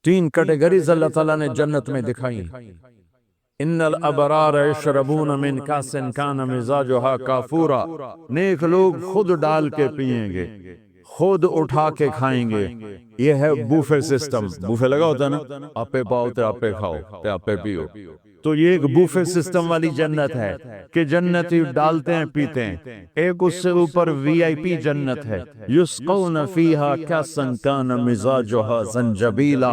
تین کیٹیگریز اللہ تعالیٰ نے جنت میں دکھائی. ان الابرار یشربون من کاس کان مزاجها کافورا، نیک لوگ خود ڈال کے پیئیں گے، خود اٹھا کے کھائیں گے. یہ ہے بوفے سسٹم. بوفے لگا ہوتا ہے نا، آپے پاؤ تے آپے کھاؤ تے آپے پیو. تو یہ ایک بوفے سسٹم والی جنت ہے کہ جنتی ڈالتے ہیں پیتے ہیں. ایک اس سے اوپر وی آئی پی جنت ہے، یسقون فیہا کاسا کان مزاجها زنجبیلا،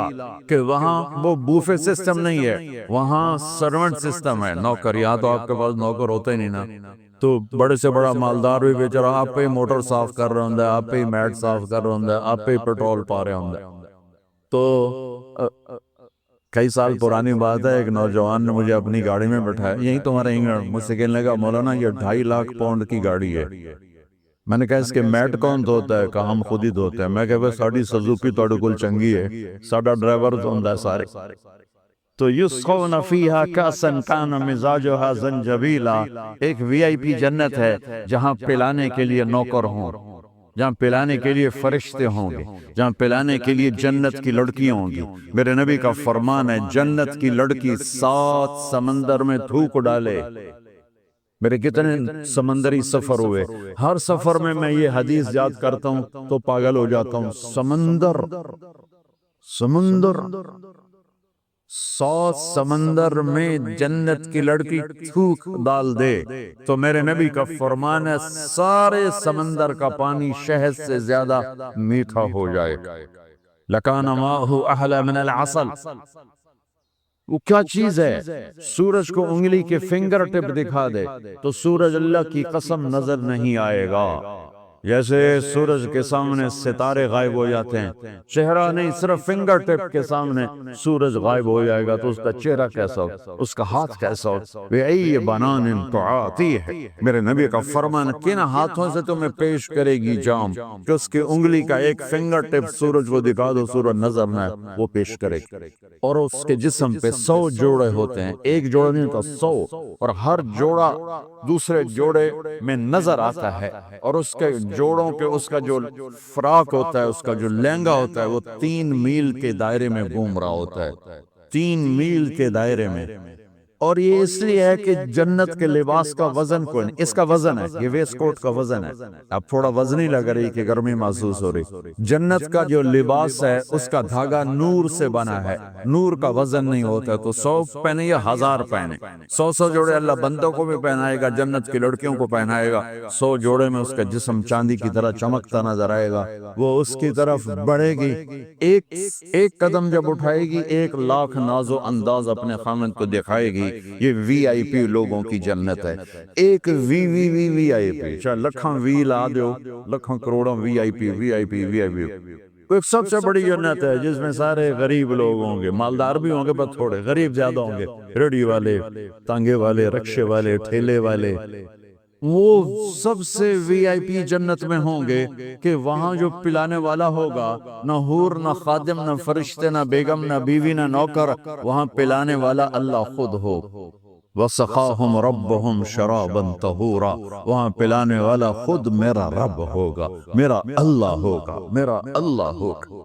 کہ وہاں وہ بوفے سسٹم نہیں ہے، وہاں سرونٹ سسٹم ہے. نوکر، یہاں تو آپ کے پاس نوکر ہوتے ہی نہیں نا، تو بڑے سے بڑا مالدار بھی بیچارہ آپ پہ موٹر صاف کر رہا ہوں، آپ پہ میٹ صاف کر رہا ہوں، آپ پہ پیٹرول پا رہے ہوں. تو کئی سال پرانی بات ہے، ایک نوجوان نے مجھے اپنی گاڑی میں بٹھایا، یہی تمہارے انگلینڈ، مجھ سے کہنے لگا مولانا یہ 2.5 لاکھ پاؤنڈ کی گاڑی ہے. میں نے کہا اس کے میٹ کون دھوتا ہے؟ کہا ہم خود ہی دھوتے ہیں. میں کہا ساڑی سزوکی توڑے کل چنگی ہے، ساڑا ڈرائیور دھوندا ہے سارے. تو یسقون فیہا کاسا کان مزاجها زنجبیلا، ایک وی آئی پی جنت ہے جہاں پلانے کے لیے نوکر ہوں، جہاں پلانے کے لیے فرشتے ہوں گے، جہاں پلانے کے لیے جنت کی لڑکیاں ہوں گی. میرے نبی کا فرمان ہے جنت کی لڑکی 7 سمندر میں تھوک ڈالے. میرے کتنے سمندری سفر ہوئے، ہر سفر میں یہ حدیث یاد کرتا ہوں تو پاگل ہو جاتا ہوں. سمندر 100 سمندر میں جنت کی لڑکی تھوک ڈال دے تو میرے نبی کا فرمان ہے سارے سمندر کا پانی شہد سے زیادہ میٹھا ہو جائے. لکان ماہ احلی من العسل. وہ کیا چیز ہے؟ سورج کو انگلی کے فنگر ٹپ دکھا دے تو سورج اللہ کی قسم نظر نہیں آئے گا. جیسے سورج کے سامنے ستارے غائب ہو جاتے ہیں، چہرہ نہیں، صرف فنگر ٹپ کے سامنے سورج غائب ہو جائے گا تو اس کا چہرہ کیسا ہو، اس کا ہاتھ کیسا ہو. وَأَيِّ بَنَانٍ تُعَاطِيهِ، میرے نبی کا فرمان، کن ہاتھوں سے تمہیں پیش کرے گی جام کہ اس کی انگلی کا ایک فنگر ٹپ سورج کو دکھا دو، سورج نظر نہ آئے، وہ پیش کرے گی. اور اس کے جسم پہ 100 جوڑے ہوتے ہیں، ایک جوڑا نہیں ہوتا، 100، اور ہر جوڑا دوسرے جوڑے میں نظر آتا ہے. اور اس کے جوڑوں پہ اس کا جو فراق ہوتا ہے، اس کا جو لہنگا ہوتا ہے، وہ 3 میل کے دائرے میں گھوم رہا ہوتا ہے، 3 میل کے دائرے میں. اور یہ اس لیے ہے کہ جنت کے لباس کا وزن کوئی نہیں، اس کا وزن ہے، یہ ویسٹ کوٹ کا وزن ہے. اب تھوڑا وزنی لگ رہی کہ گرمی محسوس ہو رہی. جنت کا جو لباس ہے اس کا دھاگا نور سے بنا ہے، نور کا وزن نہیں ہوتا. تو 100 پہنے یا 1000 پہنے، 100 جوڑے اللہ بندوں کو بھی پہنائے گا، جنت کی لڑکیوں کو پہنائے گا. 100 جوڑے میں اس کا جسم چاندی کی طرح چمکتا نظر آئے گا. وہ اس کی طرف بڑھے گی، ایک قدم جب اٹھائے گی 1 لاکھ ناز و انداز اپنے خامند کو دکھائے گی. یہ وی آئی پی لوگوں کی جنت ہے. ایک وی آئی پی، چاہے لکھاں وی لا دیو، لکھاں کروڑوں وی آئی پی. ایک سب سے بڑی جنت ہے جس میں سارے غریب لوگ ہوں گے، مالدار بھی ہوں گے پر تھوڑے، غریب زیادہ ہوں گے، ریڑھی والے، تانگے والے، رکشے والے، ٹھیلے والے. وہ سب سے وی آئی پی جنت میں ہوں گے کہ وہاں جو پلانے والا ہوگا، نہ حور، نہ خادم، نہ فرشتے، نہ بیگم، نہ بیوی، نہ نوکر، وہاں پلانے والا اللہ خود ہو. وَسَقَاهُمْ رَبُّهُمْ شَرَابًا طَهُورًا، وہاں پلانے والا خود میرا رب ہوگا، میرا اللہ ہوگا، میرا اللہ ہوگا.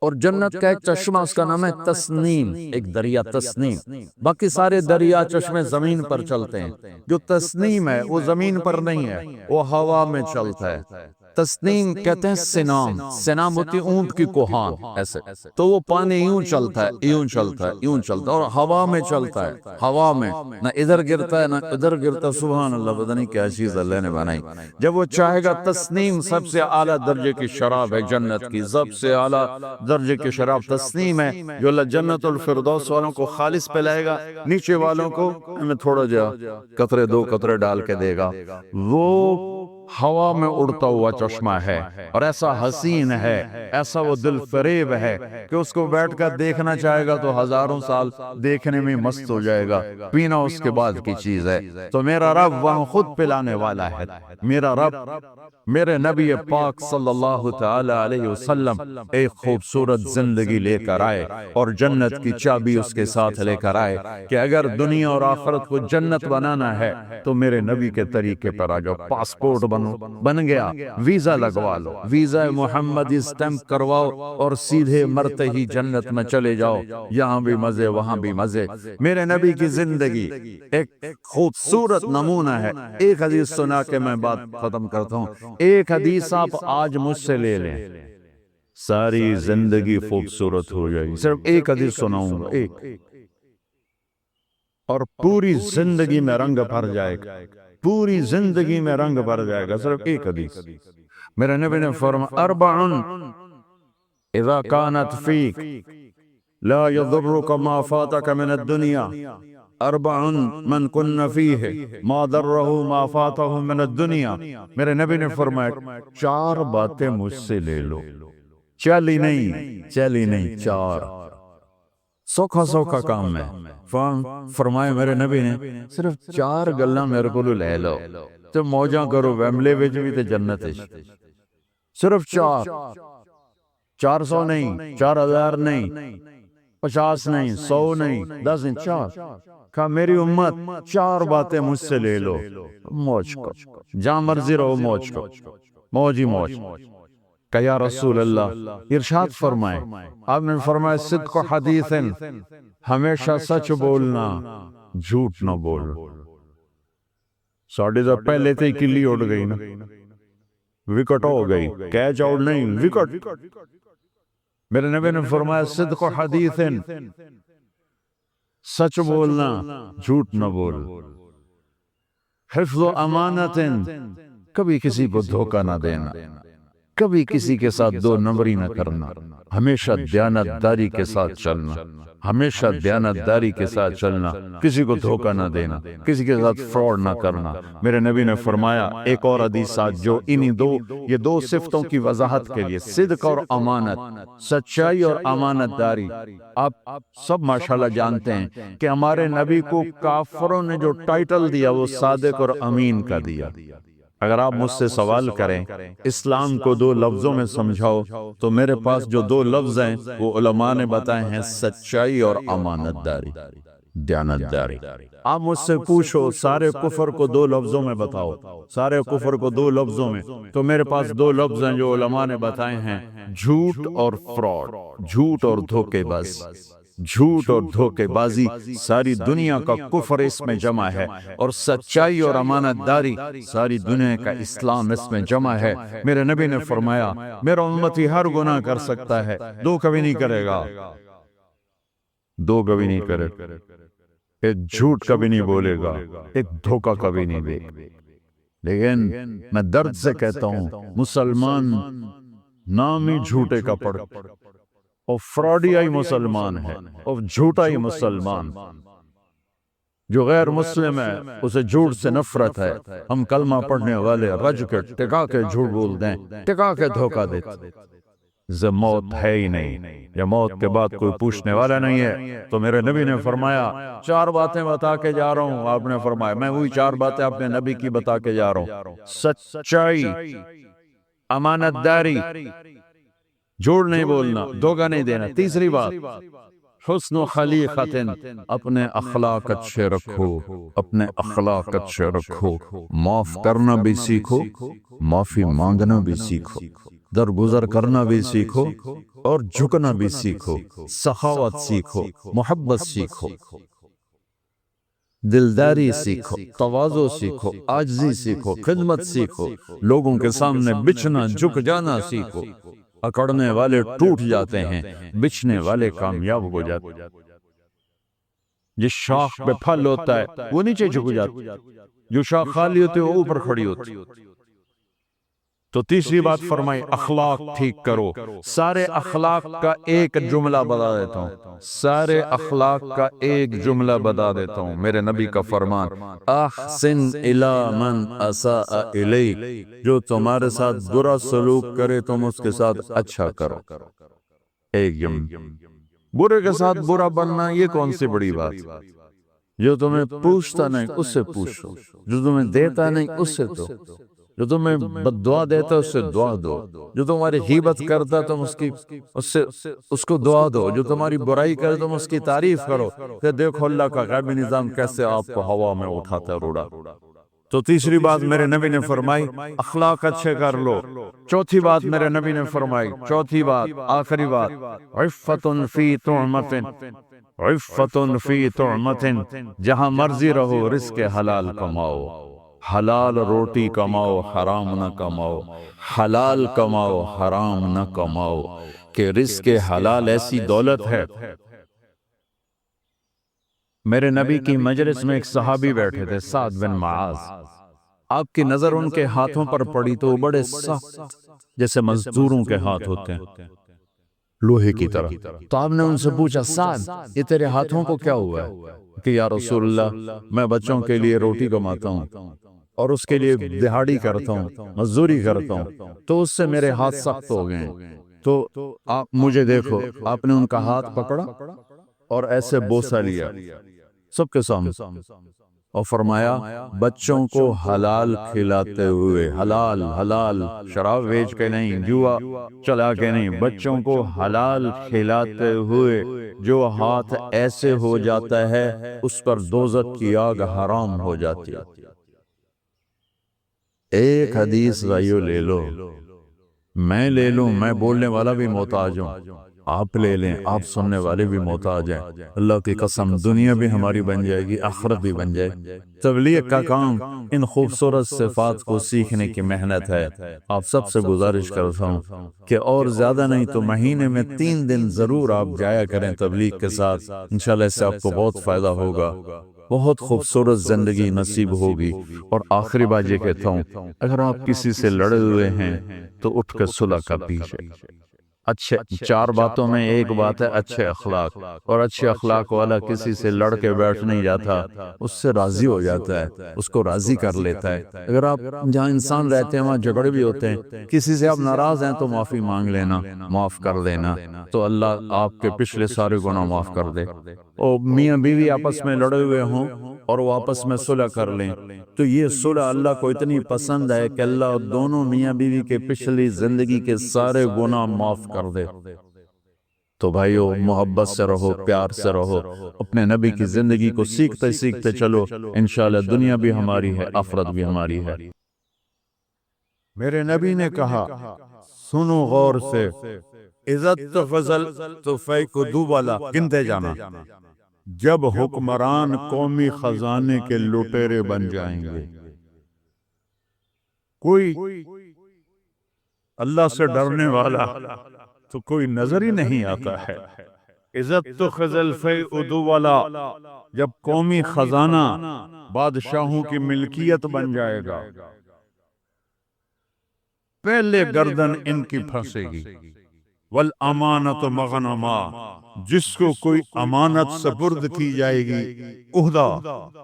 اور جنت کا ایک چشمہ، اس کا نام ہے تسنیم، ایک دریا تسنیم. باقی سارے دریا چشمے زمین پر چلتے ہیں، جو تسنیم ہے وہ زمین پر نہیں ہے، وہ ہوا میں چلتا ہے. تسنیم کہتے ہیں سنام، سنام ہوتی اونٹ کی کوہان، ایسے تو وہ پانی یوں چلتا ہے، یوں چلتا ہے، یوں چلتا ہے، اور ہوا میں چلتا ہے، ہوا میں نہ ادھر گرتا ہے نہ ادھر گرتا. سبحان اللہ، پتہ نہیں کیا چیز اللہ نے بنائی. جب وہ چاہے گا، تسنیم سب سے اعلیٰ درجے کی شراب ہے جنت کی، سب سے اعلیٰ درجے کی شراب تسنیم ہے، جو اللہ جنت الفردوس والوں کو خالص پلائے گا، نیچے والوں کو ہمیں تھوڑا جا قطرے 2 قطرے ڈال کے دے گا. وہ ہوا میں اڑتا ہوا چشمہ ہے، اور ایسا حسین ہے، ایسا وہ دل فریب ہے کہ اس کو بیٹھ کر دیکھنا چاہے گا تو ہزاروں سال دیکھنے میں مست ہو جائے گا. پینا اس کے بعد کی چیز ہے. تو میرا رب وہاں خود پلانے والا ہے. میرا رب، میرے نبی پاک صلی اللہ تعالی علیہ وسلم ایک خوبصورت زندگی لے کر آئے اور جنت کی چابی اس کے ساتھ لے کر آئے کہ اگر دنیا اور آخرت کو جنت بنانا ہے تو میرے نبی کے طریقے پر آ جاؤ. پاسپورٹ بن گیا، ویزا لگوا لو، ویزا محمد اسٹمپ کرواؤ اور سیدھے مرتے ہی جنت میں چلے جاؤ، یہاں بھی مزے وہاں بھی مزے۔ میرے نبی کی زندگی ایک خوبصورت نمونہ ہے۔ ایک حدیث سنا کے میں بات ختم کرتا ہوں، ایک حدیث آپ آج مجھ سے لے لیں، ساری زندگی خوبصورت ہو جائے گی۔ صرف ایک حدیث سناؤں گا، ایک، اور پوری زندگی میں رنگ بھر جائے گا، پوری زندگی میں رنگ بھر جائے گا، صرف ایک حدیث۔ میرے نبی نے فرمایا اربع اذا كانت فيك لا يضرك ما فاتك من الدنيا، اربع من كن فيه ما ضره ما فاته من الدنيا۔ میرے نبی نے فرمایا چار باتیں مجھ سے لے لو، چلی نہیں، چار، سوکھا کام ہے۔ فرمایا میرے نبی نے صرف چار گلاں میرے کو لے لو تو موجاں کرو، ویملے وچ بھی تے جنت وچ، صرف چار، 400 نہیں، 4000 نہیں، 50 نہیں، 100 نہیں، 10 نہیں، چار۔ کہا میری امت چار باتیں مجھ سے لے لو، موج کو، جہاں مرضی رہو موج کو، موج ہی موج۔ کہ یا رسول اللہ، ارشاد فرمائے، آپ نے فرمایا صدق حدیث، ہمیشہ سچ بولنا، جھوٹ نہ بولنا۔ ساڑھے تو پہلے تھے کلی اڑ گئی نا، وکٹ ہو گئی، کیچ آؤٹ نہیں، وکٹ۔ میرے نبی نے فرمایا صدق حدیث، سچ بولنا، جھوٹ نہ بول، حفظ امانت، کبھی کسی کو دھوکہ نہ دینا، کبھی کسی کے ساتھ دو نمبری نہ کرنا، ہمیشہ دیانتداری کے ساتھ چلنا، ہمیشہ دیانتداری کے ساتھ چلنا، کسی کو دھوکہ نہ دینا، کسی کے ساتھ فراڈ نہ کرنا۔ میرے نبی نے فرمایا ایک اور حدیث جو یہ دو صفتوں کی وضاحت کے لیے، صدق اور امانت، سچائی اور امانت داری۔ آپ سب ماشاءاللہ جانتے ہیں کہ ہمارے نبی کو کافروں نے جو ٹائٹل دیا وہ صادق اور امین کا دیا۔ اگر آپ مجھ سے سوال کریں اسلام کو دو لفظوں میں سمجھاؤ تو میرے پاس جو دو لفظ ہیں وہ علماء نے بتائے ہیں، سچائی اور امانت داری، دیانتداری۔ آپ مجھ سے پوچھو سارے کفر کو دو لفظوں میں بتاؤ، سارے کفر کو دو لفظوں میں، تو میرے پاس دو لفظ ہیں جو علماء نے بتائے ہیں، جھوٹ اور فراڈ، جھوٹ اور دھوکے باز۔ جھوٹ اور دھوکے بازی ساری دنیا کا کفر اس میں جمع ہے، اور سچائی اور امانت داری ساری دنیا کا اسلام اس میں جمع ہے۔ میرے نبی نے فرمایا میرا امتی ہر گناہ کر سکتا ہے، دو کبھی نہیں کرے گا، دو کبھی نہیں کرے گا، ایک جھوٹ کبھی نہیں بولے گا، ایک دھوکہ کبھی نہیں دے گا۔ لیکن میں درد سے کہتا ہوں مسلمان نام ہی جھوٹے کا پڑ، اور فراڈیائی مسلمان ہے، اور جھوٹائی مسلمان۔ جو غیر مسلم ہے اسے جھوٹ سے نفرت ہے۔ ہم کلمہ پڑھنے والے رج کے ٹکا کے جھوٹ بول دیں، ٹکا کے دھوکہ دیتے، موت ہے ہی نہیں، یا موت کے بعد کوئی پوچھنے والا نہیں ہے۔ تو میرے نبی نے فرمایا چار باتیں بتا کے جا رہا ہوں، آپ نے فرمایا میں وہی چار باتیں اپنے نبی کی بتا کے جا رہا ہوں، سچائی، امانت داری، جھوٹ نہیں بولنا، دھوکہ نہیں دینا۔ تیسری بات حسن و خلیقت، اپنے اخلاق اچھے رکھو، اپنے اخلاق اچھے رکھو، معاف کرنا بھی سیکھو، معافی مانگنا بھی سیکھو، درگزر کرنا بھی سیکھو، اور جھکنا بھی سیکھو، سخاوت سیکھو، محبت سیکھو، دلداری سیکھو، تواضع سیکھو، عاجزی سیکھو، خدمت سیکھو، لوگوں کے سامنے بچنا جھک جانا سیکھو۔ اکڑنے والے ٹوٹ جاتے ہیں، بچنے والے کامیاب ہو جاتے ہیں۔ جس شاخ پہ پھل ہوتا ہے وہ نیچے جھک جاتی، جو شاخ خالی ہوتی ہے وہ اوپر کھڑی ہوتی۔ تو تیسری بات فرمائی اخلاق ٹھیک کرو۔ سارے اخلاق کا ایک جملہ بتا دیتا ہوں، سارے اخلاق کا ایک جملہ بتا دیتا ہوں، میرے نبی کا فرمان، احسن الی من اساء الیک، جو تمہارے ساتھ برا سلوک کرے تم اس کے ساتھ اچھا کرو۔ ایک جملہ، برے کے ساتھ برا بننا یہ کون سی بڑی بات؟ جو تمہیں پوچھتا نہیں اس سے پوچھو، جو تمہیں دیتا نہیں اس سے دو، جو تمہیں بد دعا دیتا اس سے دعا دو، جو تمہاری غیبت کرتا تم اس کو دعا دو، جو تمہاری برائی کرے تم اس کی تعریف کرو۔ کہ دیکھو اللہ کا غیبی نظام کیسے آپ کو ہوا میں اٹھاتا ہے، روڑا۔ تو تیسری بات میرے نبی نے فرمائی اخلاق اچھے کر لو. چوتھی بات میرے نبی نے فرمائی، چوتھی بات آخری بات، عفت فی طعمت، عفت فی طعمت، جہاں مرضی رہو رزق حلال کماؤ، حلال روٹی کماؤ، حرام نہ کماؤ، حلال کماؤ حرام نہ کماؤ، کہ رزق حلال ایسی دولت ہے. میرے نبی کی مجلس میں ایک صحابی بیٹھے تھے، سعد بن معاذ. آپ کی نظر ان کے ہاتھوں پر پڑی تو بڑے سخت جیسے مزدوروں کے ہاتھ ہوتے ہیں، لوہے کی طرح. تو آپ نے ان سے پوچھا سعد یہ تیرے ہاتھوں کو کیا ہوا ہے؟ کہ یا رسول اللہ میں بچوں کے لیے روٹی کماتا ہوں اور اس کے لیے دہاڑی کرتا ہوں، مزدوری کرتا ہوں، تو اس سے میرے ہاتھ سخت ہو گئے ہیں. تو آپ مجھے دیکھو. آپ نے ان کا ہاتھ پکڑا اور ایسے بوسہ لیا سب کے سامنے اور فرمایا بچوں کو حلال کھلاتے ہوئے، حلال حلال، شراب بیچ کے نہیں، جوا چلا کے نہیں، بچوں کو حلال کھلاتے ہوئے جو ہاتھ ایسے ہو جاتا ہے اس پر دوزخ کی آگ حرام ہو جاتی ہے. ایک حدیث بھائیو لے لو، میں لے لوں، میں بولنے والا بھی محتاج ہوں، آپ لے لیں، آپ سننے والے بھی محتاج ہیں. اللہ کی قسم دنیا بھی ہماری بن جائے گی، آخرت بھی بن جائے گی. تبلیغ کا کام ان خوبصورت صفات کو سیکھنے کی محنت ہے. آپ سب سے گزارش کرتا ہوں کہ اور زیادہ نہیں تو مہینے میں 3 دن ضرور آپ جایا کریں تبلیغ کے ساتھ. انشاءاللہ اس سے آپ کو بہت فائدہ ہوگا، بہت خوبصورت زندگی نصیب ہوگی. اور آخری بات یہ کہتا ہوں، اگر آپ کسی سے لڑے ہوئے ہیں تو اٹھ کے صلح کا پیچھے. اچھے 4 باتوں میں ایک بات ہے اچھے اخلاق، اور اچھے اخلاق والا کسی سے لڑ کے بیٹھ نہیں جاتا، اس سے راضی ہو جاتا ہے، اس کو راضی کر لیتا ہے. اگر آپ جہاں انسان رہتے ہیں وہاں جھگڑے بھی ہوتے ہیں، کسی سے آپ ناراض ہیں تو معافی مانگ لینا، معاف کر دینا، تو اللہ آپ کے پچھلے سارے گناہ معاف کر دے. اور میاں بیوی آپس میں لڑے ہوئے ہوں اور وہ آپس میں صلح کر لیں تو یہ صلح اللہ کو اتنی پسند ہے کہ اللہ دونوں میاں بیوی کے پچھلی زندگی کے سارے گناہ معاف کر دے. تو بھائیو محبت سے رہو، پیار سے رہو، اپنے نبی کی زندگی کو سیکھتے سیکھتے چلو، انشاءاللہ دنیا بھی ہماری ہے، آخرت بھی ہماری ہے. میرے نبی نے کہا سنو غور سے، عزت تو فضل تو فیق دو والا، گنتے جانا، جب حکمران قومی خزانے کے لٹیرے بن جائیں گے. کوئی اللہ سے ڈرنے والا تو کوئی نظر ہی نہیں آتا ہے. عزت تو خزل فیق دو والا، جب قومی خزانہ بادشاہوں کی ملکیت بن جائے گا پہلے گردن ان کی پھنسے گی. والامانت مغنما، جس کو کوئی امانت سپرد کی جائے گی عہدہ،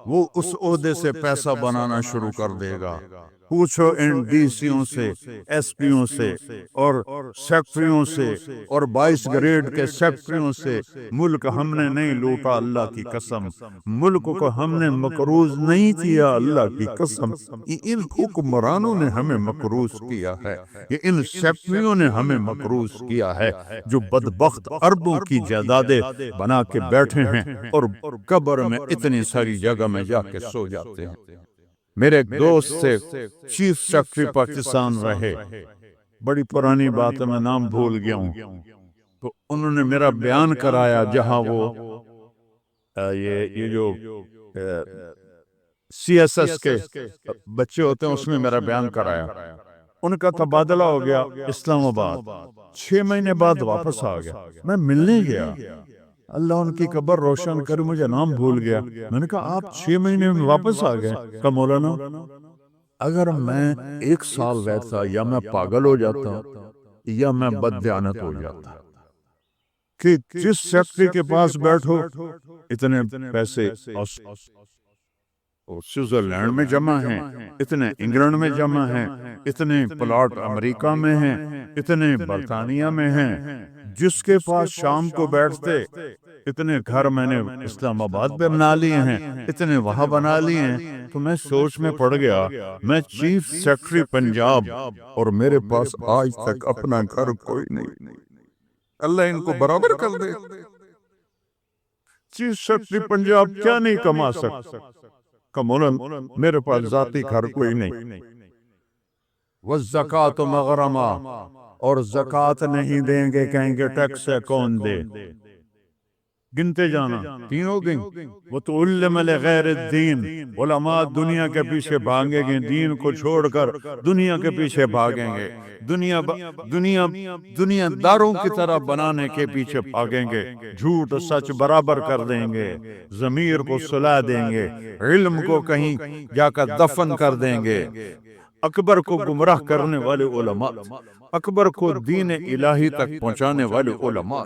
وہ اس عہدے سے پیسہ بنانا شروع کر دے گا. پوچھو ان ڈی سیوں سے، ایس پیوں سے اور سیکٹریوں سے اور 22 گریڈ کے سیکٹریوں سے، ملک ہم نے نہیں لوٹا اللہ کی قسم، ملک کو ہم نے مقروض نہیں کیا اللہ کی قسم، یہ ان حکمرانوں نے ہمیں مقروض کیا ہے، یہ ان سیکٹریوں نے ہمیں مقروض کیا ہے، جو بدبخت اربوں کی جائیدادیں بنا کے بیٹھے ہیں اور قبر میں اتنی ساری جگہ میں جا کے سو جاتے ہیں. میرے ایک دوست سے چیف سیکرٹری پاکستان رہے، بڑی پرانی بات ہے میں نام بھول گیا ہوں، تو انہوں نے میرا بیان کرایا جہاں وہ یہ جو سی ایس ایس کے بچے ہوتے ہیں اس میں میرا بیان کرایا. ان کا تبادلہ ہو گیا اسلام آباد، 6 مہینے بعد واپس آ گیا. میں ملنے گیا، اللہ ان کی قبر روشن کر، مجھے نام بھول گیا. میں نے کہا آپ 6 مہینے میں واپس آ گئے؟ کہا مولانا اگر میں 1 سال رہتا یا میں پاگل ہو جاتا یا میں بددیانت ہو جاتا. کہ جس سیکٹری کے پاس بیٹھو اتنے پیسے سوئٹزرلینڈ میں جمع ہیں، اتنے انگلینڈ میں جمع ہیں، اتنے پلاٹ امریکہ میں ہیں، اتنے برطانیہ میں ہیں. جس کے پاس شام کو بیٹھتے اتنے گھر میں نے اسلام آباد پہ بنا لیے ہیں، اتنے وہاں بنا لیے ہیں. تو میں سوچ میں پڑ گیا، میں چیف سیکرٹری پنجاب اور میرے پاس آج تک اپنا گھر کوئی نہیں. اللہ ان کو برابر کر دے. چیف سیکرٹری پنجاب کیا نہیں کما سکتا؟ کہ مولا میرے پاس ذاتی گھر کوئی نہیں، والزکات مغرمہ، اور زکات نہیں دیں گے، کہیں گے ٹیکس ہے کون دے، گنتے جانا، تینوں گن، وَتُعَلِّمَ لِغَيْرِ الدِّينِ، علماء دنیا کے پیچھے بھاگیں گے، دین کو چھوڑ کر دنیا کے پیچھے بھاگیں گے، دنیا داروں کی طرح بنانے کے پیچھے بھاگیں گے، جھوٹ سچ برابر کر دیں گے، ضمیر کو سلا دیں گے، علم کو کہیں جا کر دفن کر دیں گے۔ اکبر کو گمراہ کرنے والے علماء، اکبر کو دین الہی تک پہنچانے والے علماء،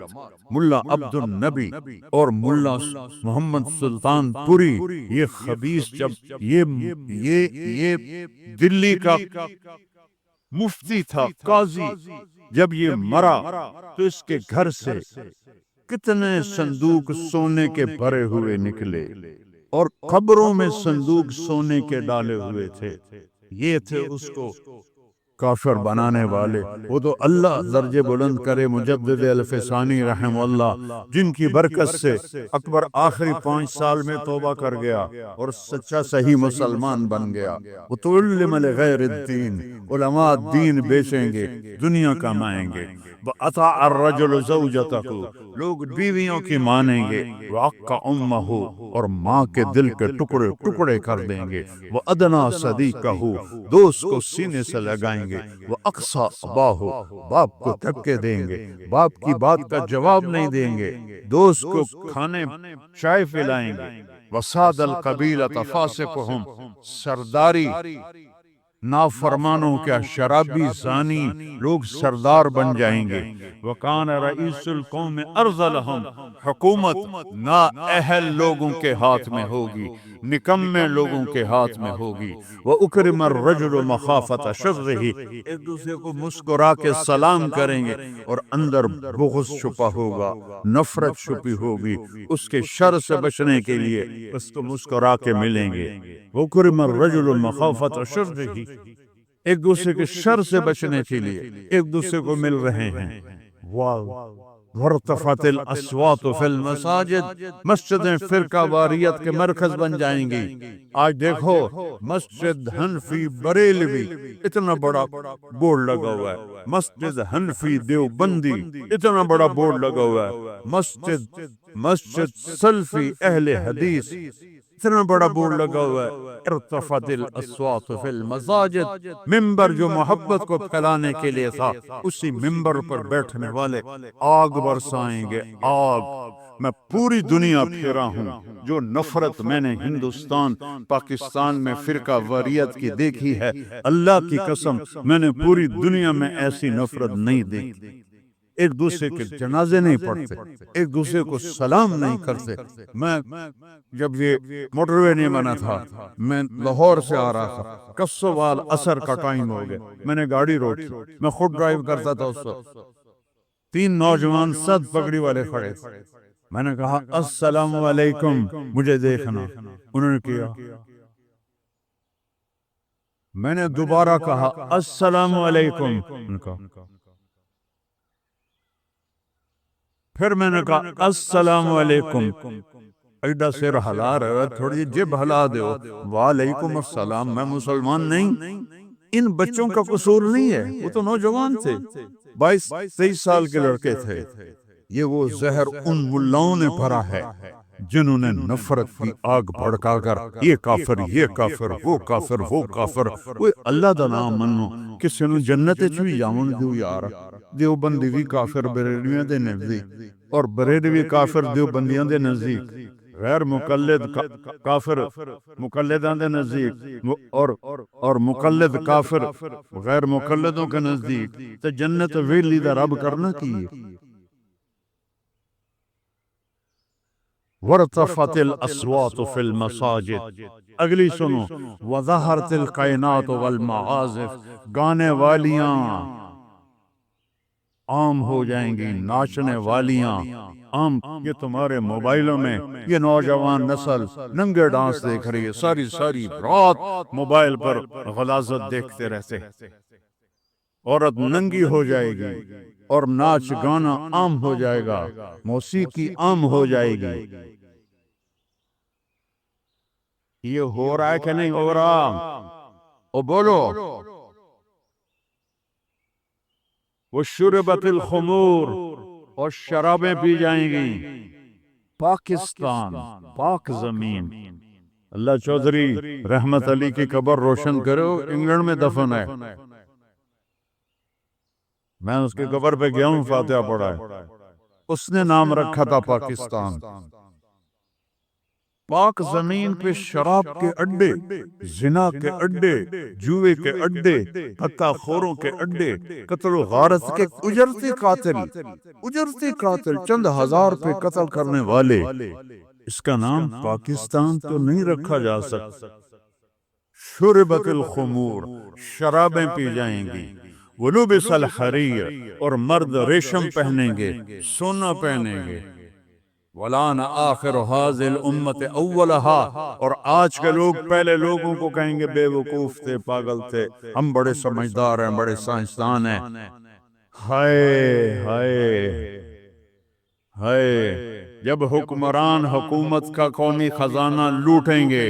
ملا عبد النبی اور ملا محمد سلطان پوری، یہ خبیث جب یہ دلی کا مفتی تھا، قاضی، جب یہ مرا تو اس کے گھر سے کتنے صندوق سونے کے بھرے ہوئے نکلے، اور قبروں میں صندوق سونے کے ڈالے ہوئے تھے۔ یہ تھے اس کو کافر بنانے والے۔ وہ تو اللہ درجے بلند کرے مجدد الفسانی رحم اللہ، جن کی برکت سے اکبر آخری 5 سال میں توبہ کر گیا اور سچا صحیح مسلمان بن گیا۔ وَتُعَلِّمَ لِغَيْرِ الدِّينِ، علماء دین بیچیں گے، دنیا کمائیں گے۔ وَأَطَاعَ الرَّجُلُ زَوْجَتَهُ، لوگ بیویوں کی مانیں گے۔ وَعَقَّ أُمَّهُ، اور ماں کے دل کے ٹکڑے ٹکڑے کر دیں گے۔ وَأَدْنَىٰ صَدِيقَهُ، دوست کو سینے سے لگائیں گے۔ وَأَقْصَىٰ أَبَاهُ، باپ کو دھکے دیں گے، باپ کی بات کا جواب نہیں دیں گے، دوست کو کھانے چائے پلائیں گے۔ وَسَادَ الْقَبِيلَةَ فَاسِقُهُمْ، سرداری نافرمانوں کا شرابی زانی لوگ سردار بن جائیں گے۔ وَكَانَ رَئِيسُ الْقَوْمِ أَرْذَلَهُمْ، حکومت نااہل لوگوں کے ہاتھ میں ہوگی، نکمے لوگوں کے ہاتھ میں ہوگی۔ وَأُكْرِمَ الرَّجُلُ مَخَافَةَ شَرِّهِ، ایک دوسرے کو مسکرا کے سلام کریں گے، اور اندر بغض چھپا ہوگا، نفرت چھپی ہوگی، اس کے شر سے بچنے کے لیے اس کو مسکرا کے ملیں گے۔ وَأُكْرِمَ الرَّجُلُ مَخَافَةَ شَرِّهِ، ایک دوسرے کے شر سے بچنے کے لیے ایک دوسرے کو مل رہے ہیں۔ وَارْتَفَعَتِ الْأَصْوَاتُ فِي الْمَسَاجِدِ، مسجدیں فرقہ واریت کے مرکز بن جائیں گی۔ آج دیکھو مسجد حنفی بریلوی اتنا بڑا بورڈ لگا ہوا ہے، مسجد حنفی دیوبندی اتنا بڑا بورڈ لگا ہوا ہے، مسجد سلفی اہل حدیث اتنا بڑا بورڈ لگا ہوا ہے۔ ارتفعت الاصوات فی المساجد، ممبر جو محبت کو پھیلانے کے لیے تھا، اسی ممبر پر بیٹھنے والے آگ برسائیں گے، آگ۔ میں پوری دنیا پھیرا ہوں، جو نفرت میں نے ہندوستان پاکستان میں فرقہ واریت کی دیکھی ہے، اللہ کی قسم میں نے پوری دنیا میں ایسی نفرت نہیں دیکھی۔ ایک دوسرے کے جنازے نہیں پڑھتے، ایک دوسرے کو سلام نہیں کرتے۔ میں جب یہ موٹر وے نہیں بنا تھا، میں لاہور سے آ رہا تھا، کسوال عصر کا ٹائم ہو گیا، میں نے گاڑی روکی، میں خود ڈرائیو کرتا تھا اس وقت، 3 نوجوان سد پگڑی والے کھڑے تھے، میں نے کہا السلام علیکم، مجھے دیکھنا، انہوں نے کیا، میں نے دوبارہ کہا السلام علیکم، ان کا، پھر میں نے کہا السلام علیکم، ایڈا سر ہلا رہا، تھوڑی جب ہلا دیو، وعلیکم السلام، میں مسلمان نہیں۔ ان بچوں کا قصور نہیں ہے، وہ تو نوجوان تھے، 22-23 سال کے لڑکے تھے۔ یہ وہ زہر ان ملاؤں نے بھرا ہے جنہوں نے نفرت کی آگ بھڑکا کر یہ کافر، یہ کافر، وہ کافر، وہ کافر، وہ اللہ دا نام منو، کسی نو جنت وچ بھی جاون دیو یار۔ دیوبندی بھی کافر بریلویاں دے نزدیک، اور بریلوی کافر دیوبندیاں دے نزدیک، غیر مقلد کافر مقلداں دے نزدیک، اور مقلد کافر غیر مقلدوں کے نزدیک، تے جنت ویلی دا رب کرنا کی ہے۔ وَارْتَفَعَتِ الْأَصْوَاتُ فِي الْمَسَاجِدِ، اگلی سنو، وَظَهَرَتِ الْقَيْنَاتُ وَالْمَعَازِفُ، گانے والیاں عام ہو جائیں گی، ناچنے والیاں عام۔ یہ تمہارے موبائلوں میں یہ نوجوان نسل ننگے ڈانس دیکھ رہی ہے، ساری رات موبائل پر غلاظت دیکھتے رہتے، عورت ننگی ہو جائے گی، اور ناچ گانا عام ہو جائے گا، موسیقی عام ہو جائے گی۔ یہ ہو رہا ہے کہ نہیں ہو رہا؟ او بولو. وشربت الخمور، اور شرابیں پی جائیں گی. پاکستان، پاک زمین. اللہ چودھری رحمت علی کی قبر روشن کرو، انگلینڈ میں دفن ہے. میں اس کی قبر پہ گیا ہوں، فاتحہ پڑھا ہے. اس نے نام رکھا تھا پاکستان. پاک زمین پہ شراب کے اڈے، زنا کے اڈے، جوئے کے اڈے، حتیٰ خوروں کے اڈے، قتل و غارت کے اجرتی قاتل چند ہزار پہ قتل کرنے والے. اس کا نام پاکستان تو نہیں رکھا جا سکتا. شربت الخمور، شرابیں پی جائیں گی. ولبس الحریر، اور مرد ریشم پہنیں گے، سونا پہنیں گے. ولان آخر هذه الامت اولها، اور آج کے لوگ پہلے لوگوں کو کہیں گے بے وقوف تھے، پاگل تھے، ہم بڑے سمجھدار ہیں، بڑے سائنسدان ہیں. ہائے ہائے ہائے، جب حکمران حکومت کا قومی خزانہ لوٹیں گے،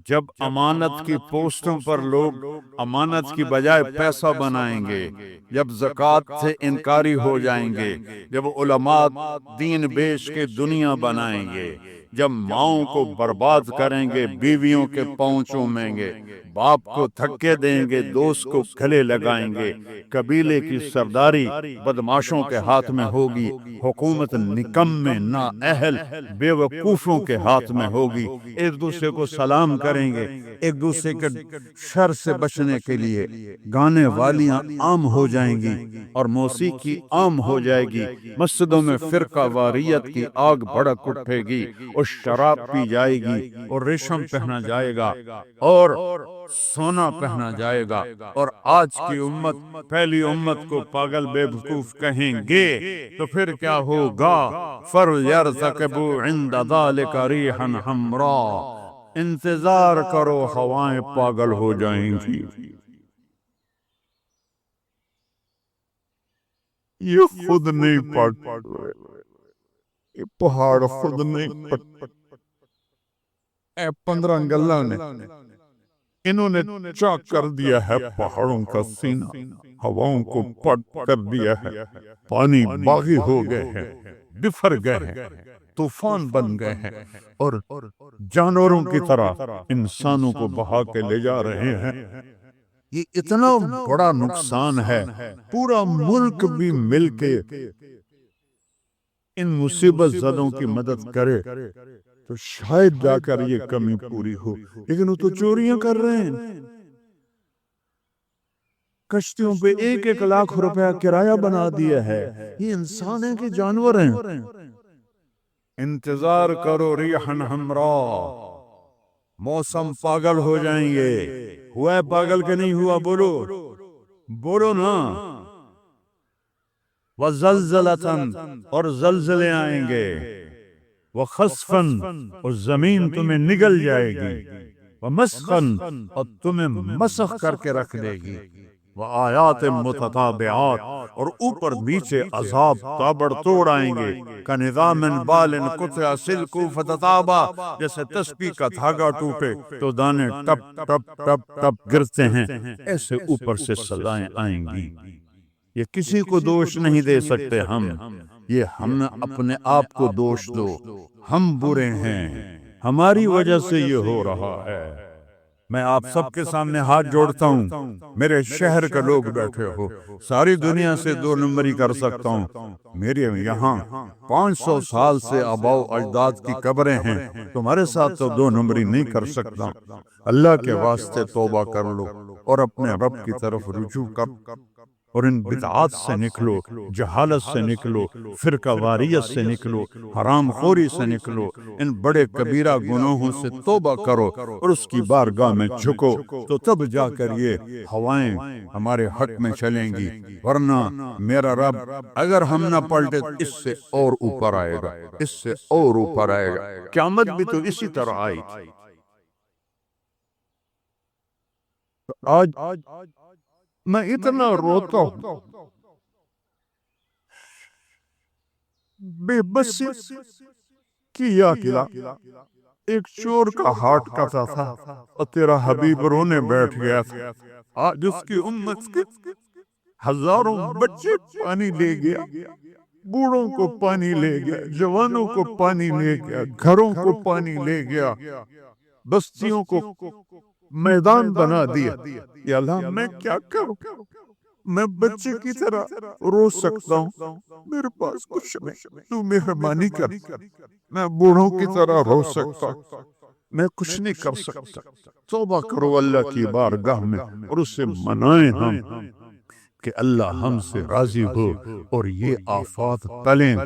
جب امانت کی پوسٹوں پر لوگ امانت کی بجائے پیسہ بنائیں گے، جب زکوٰۃ سے انکاری ہو جائیں گے، جب علماء دین بیچ کے دنیا بنائیں گے، جب ماؤں کو برباد کریں گے، بیویوں کے پاؤں چومیں گے، باپ کو دھکے دیں گے، دوست کو گلے لگائیں گے، قبیلے کی سرداری بدماشوں کے ہاتھ میں ہوگی، حکومت نکمے نااہل بے وقوفوں کے ہاتھ میں ہوگی. ایک دوسرے کو سلام کریں گے، ایک دوسرے کے شر سے بچنے کے لیے گانے والیاں عام ہو جائیں گی اور موسیقی عام ہو جائے گی. مسجدوں میں فرقہ واریت کی آگ بھڑک اٹھے گی، اور شراب پی جائے گی، اور ریشم پہنا جائے گا، اور سونا پہنا جائے گا. اور آج کی امت پہلی امت کو پاگل بے وقوف کہیں گے تو پھر کیا ہوگا؟ فَرْيَرْتَقِبُوا عِنْدَ ذَلِكَ رِيحًا حَمْرَاءَ، انتظار کرو، ہوائیں پاگل ہو جائیں گی. یہ خود نہیں پڑ، یہ پہاڑ خود نہیں پڑ. اے 15 گلہ نے، انہوں نے چاک کر دیا ہے پہاڑوں کا سینہ، ہواؤں کو پٹ کر دیا ہے، پانی باغی ہو گئے ہیں، بفر گئے ہیں، طوفان بن گئے ہیں، اور جانوروں کی طرح انسانوں کو بہا کے لے جا رہے ہیں. یہ اتنا بڑا نقصان ہے. پورا ملک بھی مل کے ان مصیبت زدوں کی مدد کرے تو شاید جا کر یہ کمی پوری ہو، لیکن وہ تو چوریاں کر رہے ہیں. کشتیوں پہ 1-1 لاکھ روپیہ کرایہ بنا دیا ہے. یہ انسان ہیں کہ جانور ہیں؟ انتظار کرو ریحًا حمراء، موسم پاگل ہو جائیں گے. ہوا ہے پاگل کہ نہیں ہوا؟ بولو بولو نا. وَزَلْزَلَةً، اور زلزلے آئیں گے. وَخَسْفًا، اور زمین تمہیں نگل جائے گی. وَمَسْخًا، اور تمہیں مسخ کر کے رکھ دے گی. وَآیَاتٍ مُتَتَابِعَاتٍ، اور اوپر نیچے عذاب تابڑ توڑ آئیں گے. كَنِظَامٍ بَالٍ قُطِعَ سِلْكُهُ فَتَتَابَى، جیسے تسبیح کا دھاگا ٹوٹے تو دانے ٹپ ٹپ ٹپ ٹپ گرتے ہیں، ایسے اوپر سے سزائیں آئیں گی. یہ کسی کو دوش نہیں دے سکتے ہم، یہ ہم اپنے آپ کو دوش دو. ہم برے ہیں، ہماری وجہ سے یہ ہو رہا ہے. میں آپ سب کے سامنے ہاتھ جوڑتا ہوں، میرے شہر کے لوگ بیٹھے ہو، ساری دنیا سے 2 نمبری کر سکتا ہوں. میرے یہاں 500 سال سے آباؤ اجداد کی قبریں ہیں، تمہارے ساتھ تو 2 نمبری نہیں کر سکتا. اللہ کے واسطے توبہ کر لو اور اپنے رب کی طرف رجوع کر، اور ان بدعات سے نکلو، جہالت سے نکلو، فرقہ واریت سے نکلو، حرام خوری سے نکلو، ان بڑے کبیرہ گناہوں سے توبہ کرو اور اس کی بارگاہ میں جھکو، تو تب جا کر یہ ہوائیں ہمارے حق میں چلیں گی. ورنہ میرا رب اگر ہم نہ پلٹے اس سے اور اوپر آئے گا، اس سے اور اوپر آئے گا. قیامت بھی تو اسی طرح آئی تھی. آج میں اتنا روتا ہوں، بے بسی کیا کلا ایک چور کا ہارٹ کاٹا تھا اور تیرا حبیب رونے بیٹھ گیا تھا. آج اس کی امت کے ہزاروں بچے پانی لے گیا، بوڑھوں کو پانی لے گیا، جوانوں کو پانی لے گیا، گھروں کو پانی لے گیا، بستیوں کو میدان بنا دیا. یا اللہ میں کیا کروں؟ میں بچے کی طرح رو سکتا ہوں، میرے پاس کچھ نہیں، تو مہربانی کر. میں بوڑھوں کی طرح رو سکتا ہوں، میں کچھ نہیں کر سکتا. توبہ کرو اللہ کی بارگاہ میں اور اسے منائیں ہم کہ اللہ ہم سے راضی ہو اور یہ آفات ٹلیں.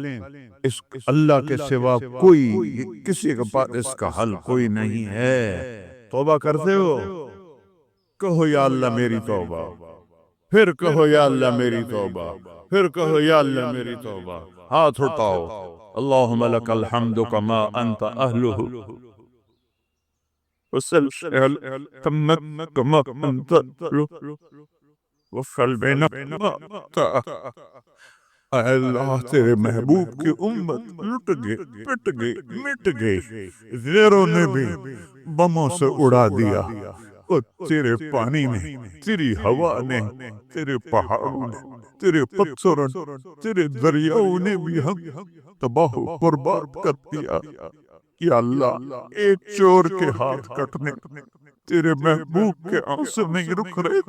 اس اللہ کے سوا کوئی کسی کے پاس اس کا حل کوئی نہیں ہے. توبہ کرتے ہو؟ کہو یا اللہ میری توبہ، پھر کہو یا اللہ میری توبہ، پھر کہو یا اللہ میری توبہ. ہاتھ اٹھاؤ. اللہم لک الحمد کما انت اہلہ وسلم کما انت وفعل بینک ما اے اللہ تیرے محبوب کی امت لٹ گئی، پٹ گئی، مٹ گئی. زیروں نے بھی بموں سے اڑا دیا اور تیرے پانی نے، تیری ہوا نے، تیرے پہاڑوں نے، تیرے پتھروں نے، تیرے دریاؤں نے بھی ہم تباہ و برباد کر دیا. یا اللہ ایک چور کے ہاتھ کٹنے تیرے محبوب کے آنسو نہیں رک رہے.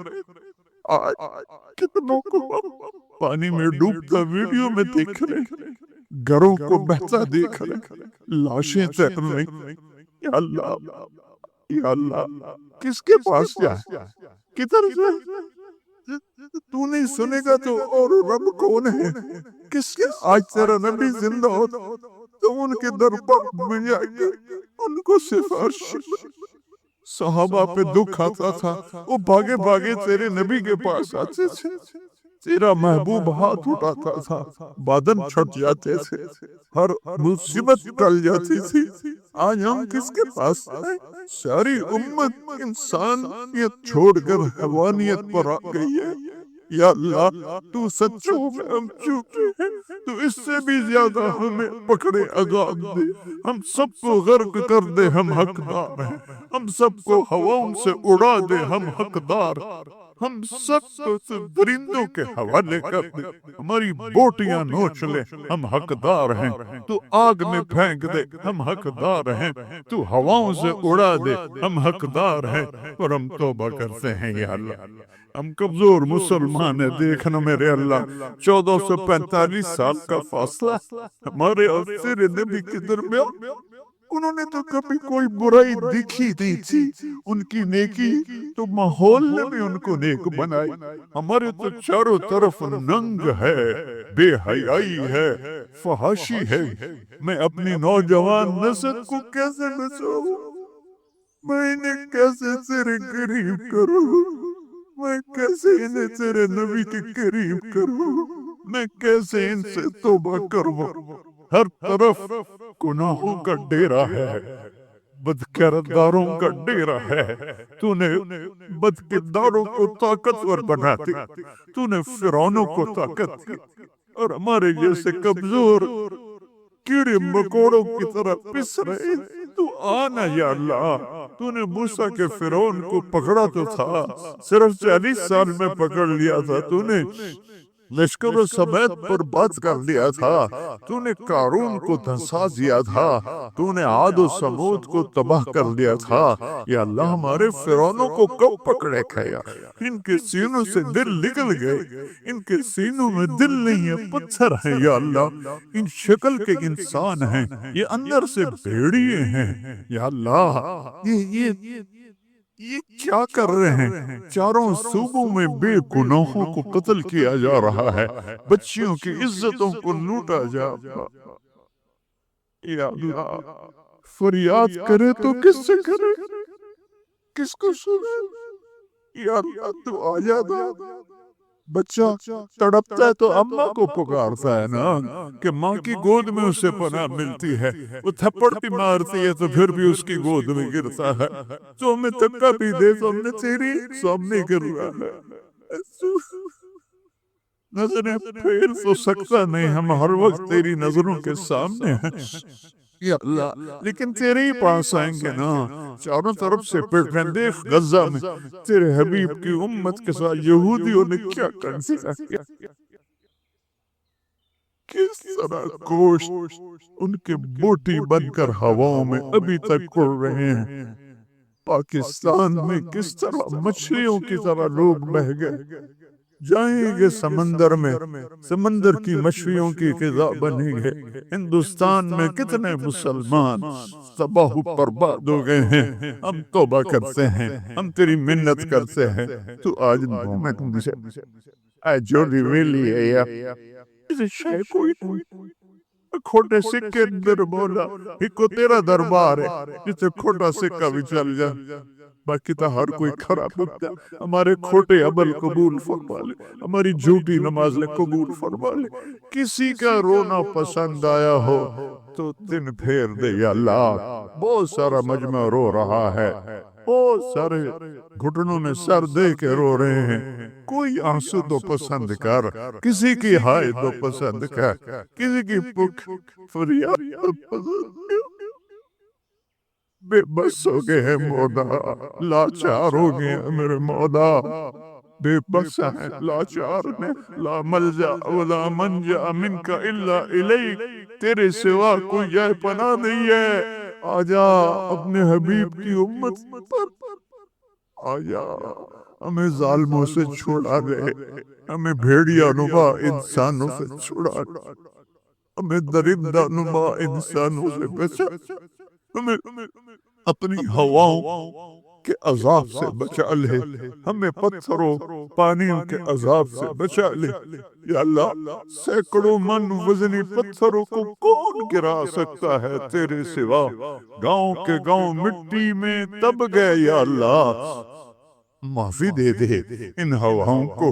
آج کتنوں کو پانی میں ڈوبتا ویڈیو میں دیکھ رہے، گھروں کو بہتا دیکھ رہے، لاشیں تیر رہی. یا اللہ، یا اللہ کس کے پاس جائے، کدھر جائے؟ تو نہیں سنے گا تو اور رب کون ہے؟ کس کے آج تیرا نبی زندہ ہو تو ان کے دربار میں جا کے ان کو سفارش. صحابہ پہ دکھ آتا تھا، وہ بھاگے بھاگے تیرے نبی کے پاس آتے تھے. تیرا محبوب ہاتھ اٹھاتا تھا، بادن چھٹ جاتے تھے، ہر مصیبت ٹل جاتی تھی. آج ہم کس کے پاس آئے؟ ساری امت انسانیت چھوڑ کر حیوانیت پر آ گئی ہے. یا اللہ تو سچوں میں ہم جھوٹے ہیں، تو اس سے بھی زیادہ ہمیں پکڑے عذاب دے. ہم سب کو غرق کر دے، ہم حقدار ہیں. ہم سب کو ہواؤں سے اڑا دے، ہم حقدار. ہم سب کو درندوں کے حوالے کر دے، ہماری بوٹیاں نوچ لے، ہم حقدار ہیں. تو آگ میں پھینک دے، ہم حقدار ہیں. تو ہواؤں سے اڑا دے، ہم حقدار ہیں. اور ہم توبہ کرتے ہیں یا اللہ. ہم کمزور مسلمان ہیں، دیکھنا میرے اللہ 1445 سال کا فاصلہ ہمارے اور تیرے نبی کے درمیان. انہوں نے تو کبھی کوئی برائی دیکھی نہیں تھی، ان کی نیکی تو ماحول نے بھی ان کو نیک بنائی. ہمارے تو چاروں طرف ننگ ہے، بے حیائی ہے، فحاشی ہے. میں اپنی نوجوان نسل کو کیسے بچاؤں؟ میں انہیں کیسے تیرے قریب کروں؟ میں کیسے انہیں تیرے نبی کے قریب کروں؟ میں کیسے ان سے توبہ کروں؟ ہر طرف گناہوں کا ڈیرا ہے، بدکرداروں کا ڈیرا ہے. تو نے بدکرداروں کو طاقتور بنا دی، تو نے فرعونوں کو طاقت دی، اور ہمارے جیسے کمزور کیڑے مکوڑوں کی طرح پس رہے. تو آنا یا اللہ. تو نے موسیٰ کے فرعون کو پکڑا تو تھا، صرف 40 سال میں پکڑ لیا تھا. تو نے لشکر سمیت پر بات کر لیا تھا. تو نے قارون کو دھنسا دیا تھا. تو نے عاد و سمود کو تباہ کر دیا تھا. یا اللہ ہمارے فرعونوں کو کب پکڑے کھایا؟ ان کے سینوں سے دل نکل گئے، ان کے سینوں میں دل نہیں ہے، پتھر ہیں. یا اللہ ان شکل کے انسان ہیں، یہ اندر سے بھیڑیے ہیں. یا اللہ یہ کیا کر رہے ہیں؟ چاروں صوبوں میں بے گناہوں کو قتل کیا جا رہا ہے، بچیوں کی عزتوں کو لوٹا جا رہا. یا اللہ فریاد کرے تو کس سے کرے، کس کو سنے؟ یا اللہ تو آ جاتا. بچہ تڑپتا ہے تو اماں کو پکارتا ہے نا، کہ ماں کی گود میں اسے پناہ ملتی ہے. وہ تھپڑ بھی مارتی ہے تو پھر بھی اس کی گود میں گرتا ہے. تو ہمیں تکا بھی دے تو ہم نے تیری سامنے گر رہا ہے. نظریں پھیر تو سکتا نہیں، ہم ہر وقت تیری نظروں کے سامنے ہیں. یا اللہ لیکن تیرے ہی پاس آئیں گے نا، چاروں طرف سے پٹ رہے ہیں۔ دیکھ غزہ میں تیرے حبیب کی امت کے ساتھ یہودیوں نے کیا کنسا کیا، کس طرح گوشت ان کے بوٹی بن کر ہواؤں میں ابھی تک اڑ رہے ہیں۔ پاکستان میں کس طرح مچھلیوں کی طرح لوگ بہ گئے، جائیں گے سمندر میں، سمندر کی مچھلیوں کی غذا بنیں گے۔ ہندوستان میں کتنے مسلمان تباہ و برباد ہو گئے ہیں، ہم توبہ کرتے ہیں، ہم تیری منت کرتے ہیں، تو آج میں مجھے جو ریویلی ہے یا اسے شے کوئی نہیں، کھوٹے سکے اندر مولا ایک کو تیرا دربار ہے جسے کھوٹا سکہ بھی چل جائے، باقی تو ہر کوئی کھڑا بکتا۔ ہمارے کھوٹے عمل قبول فرما لے، ہماری جھوٹی نماز لے قبول فرما لے۔ کسی کا رونا پسند آیا ہو تو دن پھیر دے یا اللہ۔ بہت سارا مجمع رو رہا ہے، بہت سارے گھٹنوں میں سر دے کے رو رہے ہیں، کوئی آنسو تو پسند کر، کسی کی ہائے تو پسند کر، کسی کی بھوک فریاد تو پسند کر۔ بے بس ہو گئے ہیں مولا، لاچار ہو گئے ہیں میرے مولا، بے بس ہیں، لاچار میں لا ملجا ولا منجا منک الا الیک، تیرے سوا کوئی جائے پناہ نہیں ہے۔ آجا اپنے حبیب کی امت پر، آجا ہمیں ظالموں سے چھڑا دے، ہمیں بھیڑیا نما انسانوں سے چھڑا دے، ہمیں درندہ نما انسانوں سے بچا، ہمیں اپنی ہواؤں کے عذاب سے بچا لے، ہمیں پتھروں پانیوں کے عذاب سے بچا لے یا اللہ۔ سینکڑوں من وزنی پتھروں کو کون گرا سکتا ہے تیرے سوا؟ گاؤں کے گاؤں مٹی میں دب گئے یا اللہ، معافی دے دے ان ہواؤں کو،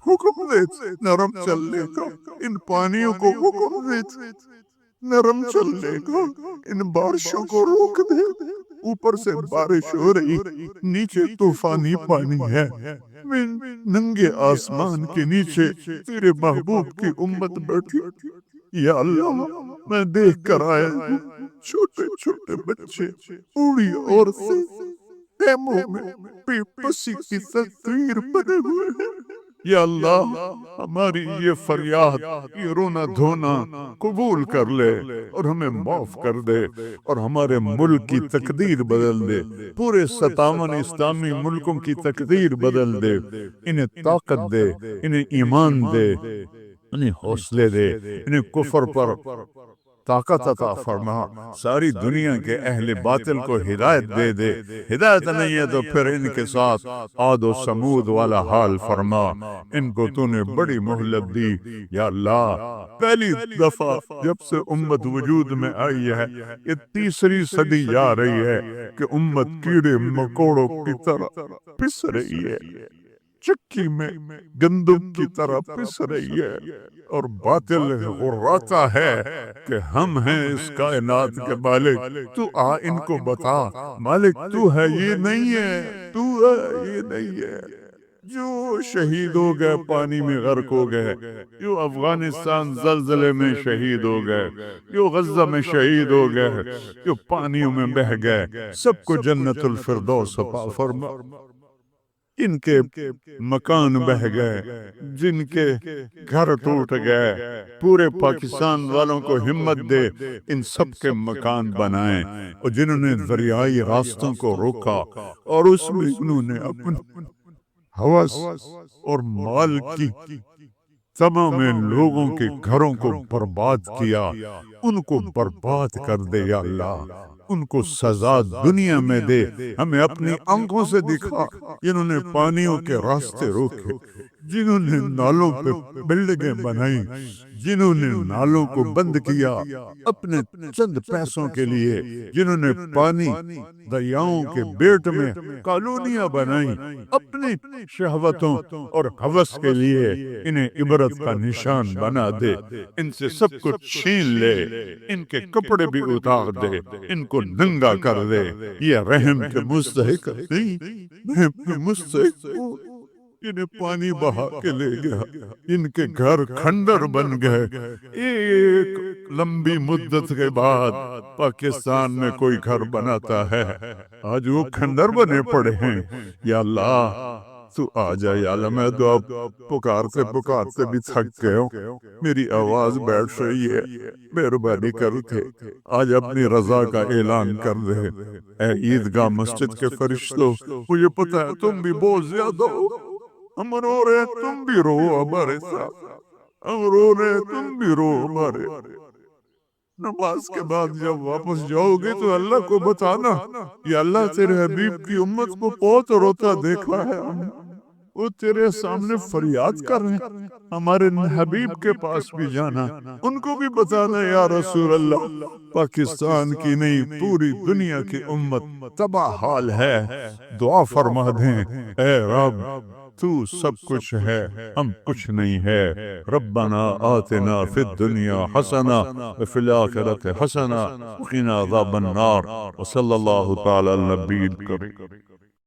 حکم دے نرم چلنے کا، ان پانیوں کو حکم دے نرم چلنے کا، ان بارشوں کو روک دے۔ اوپر سے بارش ہو رہی، نیچے طوفانی پانی ہے، ننگے آسمان کے نیچے تیرے محبوب کی امت بیٹھی۔ یا اللہ میں دیکھ کر آیا ہوں چھوٹے چھوٹے بچے، بوڑھی عورتیں خیموں میں بے بسی کی تصویر بنے ہوئے ہیں۔ یا اللہ ہماری یہ فریاد، یہ رونا دھونا قبول کر لے اور ہمیں معاف کر دے، اور ہمارے ملک کی تقدیر بدل دے، پورے 57 اسلامی ملکوں کی تقدیر بدل دے، انہیں طاقت دے، انہیں ایمان دے، انہیں حوصلے دے، انہیں کفر پر طاقت عطا فرما، ساری دنیا کے اہل باطل کو ہدایت دے دے، ہدایت نہیں ہے تو پھر ان کے ساتھ عاد و سمود والا حال فرما۔ ان کو تو نے بڑی مہلت دی یا اللہ، پہلی دفعہ جب سے امت وجود میں آئی ہے، یہ تیسری صدی جا رہی ہے کہ امت کیڑے مکوڑوں کی طرح پس رہی ہے، چکی میں گندم کی طرح پس رہی ہے، اور باطل غراتا ہے کہ ہم ہیں اس کائنات کے مالک۔ تو آ ان کو بتا مالک تو ہے، یہ نہیں ہے، تو ہے یہ نہیں ہے۔ جو شہید ہو گئے پانی میں غرق ہو گئے، جو افغانستان زلزلے میں شہید ہو گئے، جو غزہ میں شہید ہو گئے، جو پانیوں میں بہہ گئے، سب کو جنت الفردوس عطا فرما۔ جن کے مکان بہ گئے، جن کے گھر ٹوٹ گئے، پورے پاکستان والوں کو ہمت دے ان سب کے مکان بنائیں، اور جنہوں نے دریائی راستوں کو روکا اور اس میں انہوں نے اپنی ہوس اور مال کی تمام لوگوں کے گھروں کو برباد کیا، ان کو برباد کر دے یا اللہ، ان کو سزا دنیا میں دے، ہمیں اپنی آنکھوں سے دکھا جنہوں نے پانیوں کے راستے روکے، جنہوں نے نالوں پہ بلڈنگیں بنائی، جنہوں نے نالوں کو بند کیا اپنے چند پیسوں کے لیے، جنہوں نے پانی دریاؤں کے بیٹ میں کالونیاں بنائیں اپنی شہوتوں اور ہوس کے لیے، انہیں عبرت کا نشان بنا دے، ان سے سب کچھ چھین لے، ان کے کپڑے بھی اتار دے، ان کو ننگا کر دے۔ یہ رحم کے مستحق نہیں، رحم کے مستحق انہیں پانی بہا کے لے گیا، ان کے گھر کھنڈر بن گئے۔ ایک لمبی مدت کے بعد پاکستان میں کوئی گھر بناتا ہے، آج وہ کھنڈر بنے پڑے ہیں۔ یا اللہ تو آ جا، یا اللہ میں دعا پکارتے بھی تھک گئے ہوں، میری آواز بیٹھ رہی ہے، مہربانی کر کے آج اپنی رضا کا اعلان کر دے۔ اے عیدگاہ مسجد کے فرشتوں، مجھے پتا ہے تم بھی بہت زیادہ ہو، ہم رو رہے ہیں تم بھی رو ہمارے ساتھ، ہم رو رہے ہیں تم بھی رو ہمارے۔ نماز کے بعد جب واپس جاؤ گے تو اللہ کو بتانا، یا اللہ تیرے حبیب کی امت کو بہت روتا دیکھا ہے ہم نے، وہ تیرے سامنے فریاد کر رہے ہیں، ہمارے حبیب کے پاس بھی جانا، ان کو بھی بتانا یا رسول اللہ پاکستان کی نہیں پوری دنیا کی امت تباہ حال ہے، دعا فرما دیں۔ اے رب تو سب کچھ ہے، ہم کچھ نہیں ہے۔ ربنا آتنا فی الدنیا حسنہ وفی الآخرۃ حسنہ وقنا عذاب النار، وصلی اللہ تعالی علی النبی الکریم۔